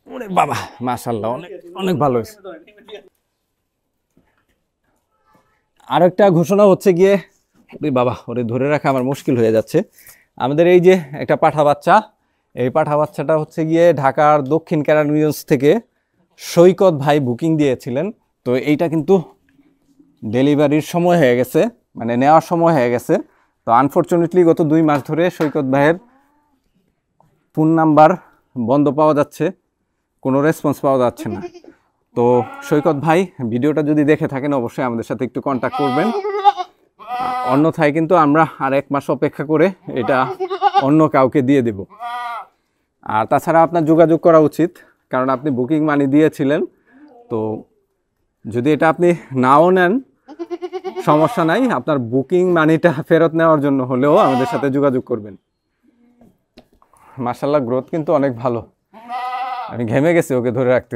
ওরে বাবা, মাশাআল্লাহ, অনেক অনেক ভালো হয়েছে। আরেকটা ঘোষণা হচ্ছে গিয়ে, ওরে বাবা, ওরে ধরে রাখা আমার মুশকিল হয়ে যাচ্ছে। আমাদের এই যে একটা পাঠা বাচ্চা, এই পাঠা বাচ্চাটা হচ্ছে গিয়ে ঢাকার দক্ষিণ কেরানীগঞ্জ থেকে সৈকত ভাই বুকিং দিয়েছিলেন। তো এইটা কিন্তু ডেলিভারির সময় হয়ে গেছে, মানে নেওয়ার সময় হয়ে গেছে। তো আনফরচুনেটলি গত 2 মাস ধরে সৈকত ভাইয়ের ফোন নাম্বার বন্ধ পাওয়া যাচ্ছে, কোনো রেসপন্স পাওয়া যাচ্ছে না। তো সৈকত ভাই, ভিডিওটা যদি দেখে থাকেন অবশ্যই আমাদের সাথে একটু কন্ট্যাক্ট করবেন, অন্যথায় কিন্তু আমরা আর 1 মাস অপেক্ষা করে এটা অন্য কাউকে দিয়ে দেব। আর তাছাড়া আপনার যোগাযোগ করা উচিত, কারণ আপনি বুকিং মানি দিয়েছিলেন। তো যদি এটা আপনি নাও নেন সমস্যা নাই, আপনার বুকিং মানিটা ফেরত নেওয়ার জন্য হলেও আমাদের সাথে যোগাযোগ করবেন। মাশাআল্লাহ, গ্রোথ কিন্তু অনেক ভালো। আমি ঘেমে গেছি ওকে ধরে রাখতে।